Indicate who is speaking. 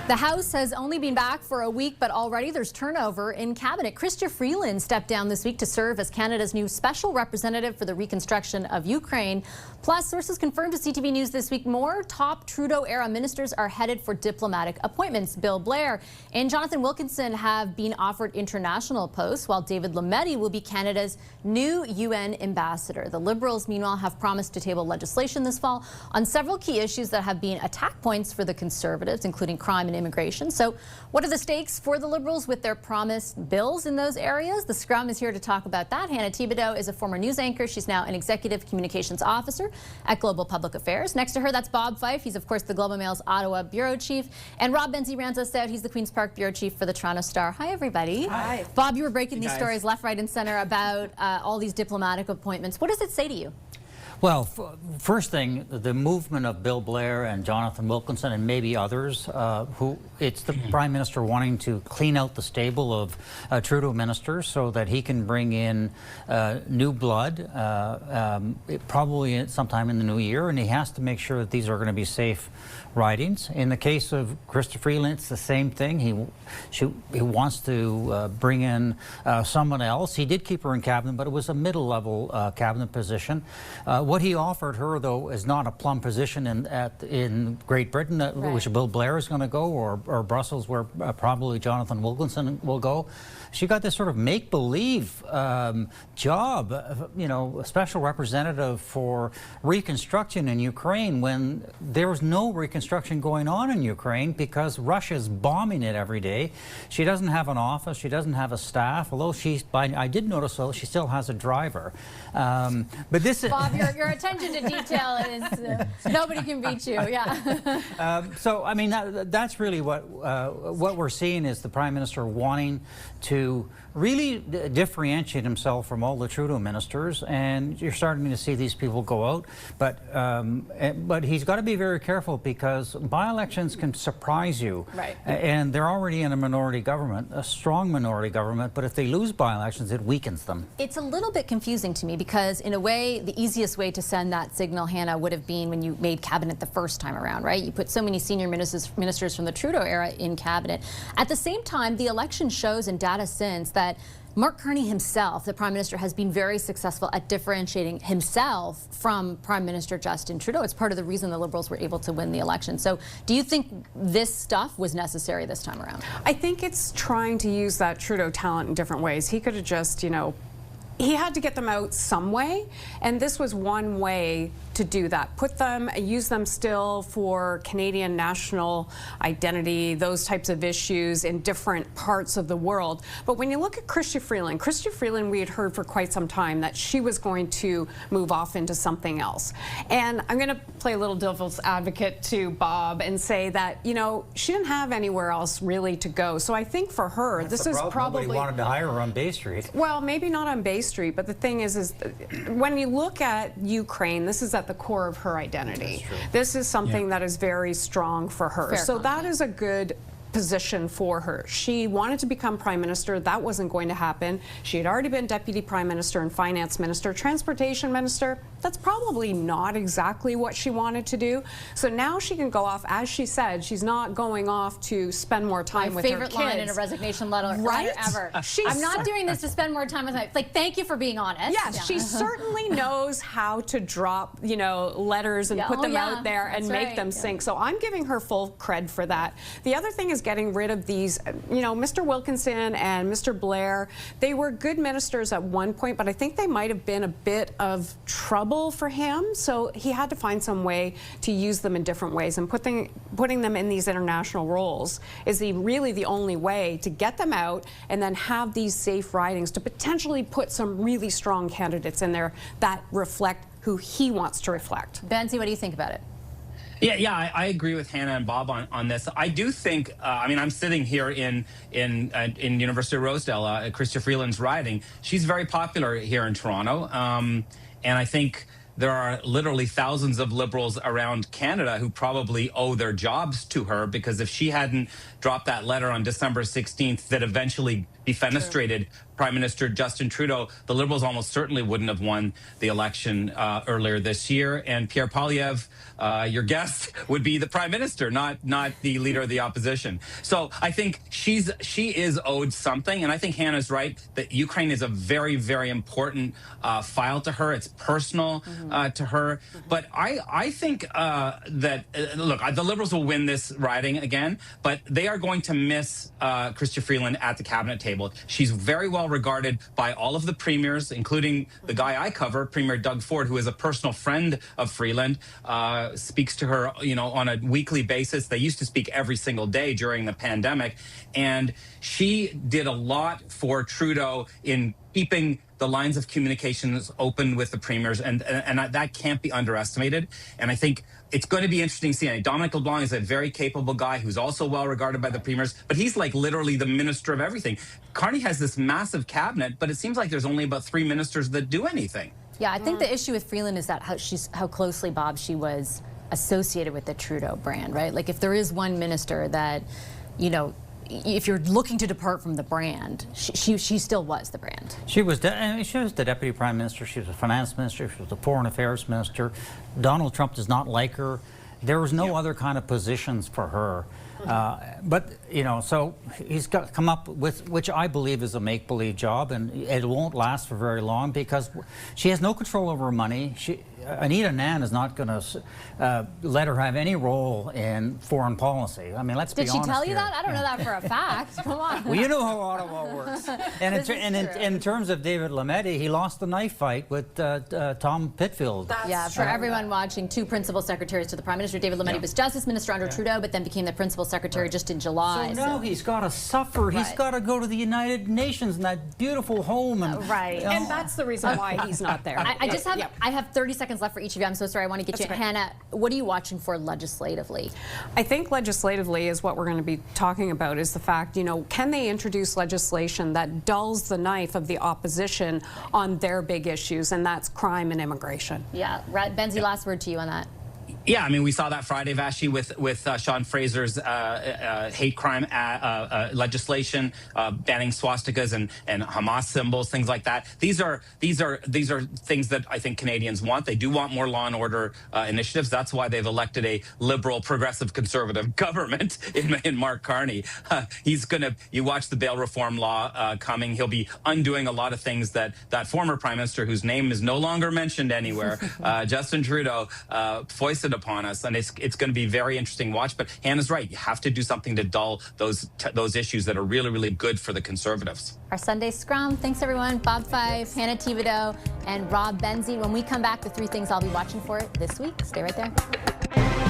Speaker 1: The House has only been back for a week, but already there's turnover in cabinet. Chrystia Freeland stepped down this week to serve as Canada's new special representative for the reconstruction of Ukraine. Plus, sources confirmed to CTV News this week more top Trudeau-era ministers are headed for diplomatic appointments. Bill Blair and Jonathan Wilkinson have been offered international posts, while David Lametti will be Canada's new UN ambassador. The Liberals, meanwhile, have promised to table legislation this fall on several key issues that have been attack points for the Conservatives, including crime and immigration. So what are the stakes for the Liberals with their promised bills in those areas? The Scrum is here to talk about that. Hannah Thibodeau is a former news anchor. She's now an executive communications officer at Global Public Affairs. Next to her, that's Bob Fife. He's, of course, the Globe and Mail's Ottawa bureau chief. And Rob Benzie rounds us out. He's the Queen's Park bureau chief for the Toronto Star. Hi, everybody.
Speaker 2: Hi.
Speaker 1: Bob, you were breaking these stories left, right, and center about all these diplomatic appointments. What does it say to you?
Speaker 3: Well, first thing, the movement of Bill Blair and Jonathan Wilkinson and maybe others, who it's the Prime Minister wanting to clean out the stable of Trudeau ministers so that he can bring in new blood, probably sometime in the new year, and he has to make sure that these are going to be safe ridings. In the case of Chrystia Freeland, it's the same thing. He wants to bring in someone else. He did keep her in cabinet, but it was a middle-level cabinet position. What he offered her, though, is not a plum position in Great Britain, which Bill Blair is going to go, or Brussels, where probably Jonathan Wilkinson will go. She got this sort of make-believe job, you know, a special representative for reconstruction in Ukraine when there was no reconstruction going on in Ukraine because Russia's bombing it every day. She doesn't have an office. She doesn't have a staff, although I did notice, though, she still has a driver. But this is...
Speaker 1: Bob, your attention to detail is nobody can beat you. Yeah.
Speaker 3: So I mean that's really what we're seeing is the Prime Minister wanting to really differentiate himself from all the Trudeau ministers, and you're starting to see these people go out. But he's got to be very careful because by-elections can surprise you.
Speaker 1: Right.
Speaker 3: And they're already in a minority government, a strong minority government. But if they lose by-elections, it weakens them. It's
Speaker 1: a little bit confusing to me because, in a way, the easiest way to send that signal, Hannah, would have been when you made cabinet the first time around, right? You put so many senior ministers from the Trudeau era in cabinet. At the same time, the election shows and data since that Mark Carney himself, the Prime Minister, has been very successful at differentiating himself from Prime Minister Justin Trudeau. It's part of the reason the Liberals were able to win the election. So do you think this stuff was necessary this time around?
Speaker 2: I think it's trying to use that Trudeau talent in different ways. He could have just, you know, he had to get them out some way, and this was one way to do that. Put them, use them still for Canadian national identity, those types of issues in different parts of the world. But when you look at Chrystia Freeland, we had heard for quite some time that she was going to move off into something else. And I'm going to play a little devil's advocate to Bob and say that, you know, she didn't have anywhere else really to go. So I think for her, this is probably...
Speaker 3: Nobody wanted to hire her on Bay Street.
Speaker 2: Well, maybe not on Bay Street, but the thing is when you look at Ukraine, this is at the core of her identity. This is something that is very strong for her. So that is a good position for her. She wanted to become Prime Minister. That wasn't going to happen. She had already been Deputy Prime Minister and Finance Minister. Transportation Minister, that's probably not exactly what she wanted to do. So now she can go off, as she said, she's not going off to spend more time with her kids.
Speaker 1: My favorite line in a resignation letter ever. I'm not doing this to spend more time with my... Like, thank you for being honest.
Speaker 2: Yes, she certainly knows how to drop, you know, letters and put them out there and make them sink. So I'm giving her full cred for that. The other thing is getting rid of these, you know, Mr. Wilkinson and Mr. Blair. They were good ministers at one point, but I think they might have been a bit of trouble for him. So he had to find some way to use them in different ways, and putting them in these international roles is really the only way to get them out and then have these safe ridings to potentially put some really strong candidates in there that reflect who he wants to reflect.
Speaker 1: Benzie, what do you think about it?
Speaker 4: Yeah, I agree with Hannah and Bob on this. I do think, I mean, I'm sitting here in University of Rosedale, Chrystia Freeland's riding. She's very popular here in Toronto, and I think there are literally thousands of Liberals around Canada who probably owe their jobs to her, because if she hadn't dropped that letter on December 16th that eventually defenestrated Prime Minister Justin Trudeau, the Liberals almost certainly wouldn't have won the election earlier this year. And Pierre Poilievre, your guest, would be the Prime Minister, not the leader of the opposition. So I think she is owed something. And I think Hannah's right that Ukraine is a very, very important file to her. It's personal to her. But I think that, look, the Liberals will win this riding again, but they are going to miss Chrystia Freeland at the cabinet table. She's very well regarded by all of the premiers, including the guy I cover, Premier Doug Ford, who is a personal friend of Freeland, speaks to her, on a weekly basis. They used to speak every single day during the pandemic. And she did a lot for Trudeau in keeping the lines of communications open with the premiers, and that can't be underestimated. And I think it's going to be interesting seeing. Dominic LeBlanc is a very capable guy who's also well regarded by the premiers, but he's like literally the minister of everything. Carney has this massive cabinet, but it seems like there's only about 3 ministers that do anything.
Speaker 1: Yeah, I think the issue with Freeland is that how closely, Bob, she was associated with the Trudeau brand, right? Like if there is one minister that, if you're looking to depart from the brand, she still was the brand.
Speaker 3: She was the deputy prime minister. She was a finance minister. She was the foreign affairs minister. Donald Trump does not like her. There was no other kind of positions for her. But so he's got to come up with, which I believe is a make-believe job, and it won't last for very long because she has no control over her money. Anita Nan is not going to let her have any role in foreign policy. I mean, let's be honest.
Speaker 1: Did she tell you
Speaker 3: here.
Speaker 1: that? I don't know that for a fact. Come on.
Speaker 3: Well, you know how Ottawa works. And in terms of David Lametti, he lost the knife fight with Tom Pitfield.
Speaker 1: For everyone watching, 2 principal secretaries to the Prime Minister. David Lametti was Justice Minister under Trudeau, but then became the principal secretary just in July.
Speaker 3: So now he's got to suffer. He's got to go to the United Nations in that beautiful home. And,
Speaker 2: and that's the reason why he's not there.
Speaker 1: I have 30 seconds left for each of you. I'm so sorry. I want to get you. Hannah, what are you watching for legislatively?
Speaker 2: I think legislatively is what we're going to be talking about, is the fact, can they introduce legislation that dulls the knife of the opposition on their big issues, and that's crime and immigration.
Speaker 1: Yeah. Benzie, last word to you on that.
Speaker 4: Yeah, I mean, we saw that Friday, Vashi, with Sean Fraser's hate crime legislation, banning swastikas and Hamas symbols, things like that. These are things that I think Canadians want. They do want more law and order initiatives. That's why they've elected a liberal, progressive, conservative government in Mark Carney. You watch the bail reform law coming. He'll be undoing a lot of things that former Prime Minister, whose name is no longer mentioned anywhere, Justin Trudeau, foisted upon us, and it's going to be very interesting to watch. But Hannah's right. You have to do something to dull those issues that are really, really good for the Conservatives.
Speaker 1: Our Sunday Scrum. Thanks, everyone. Bob Fife, Hannah Thibodeau, and Rob Benzie. When we come back, the 3 things I'll be watching for this week. Stay right there.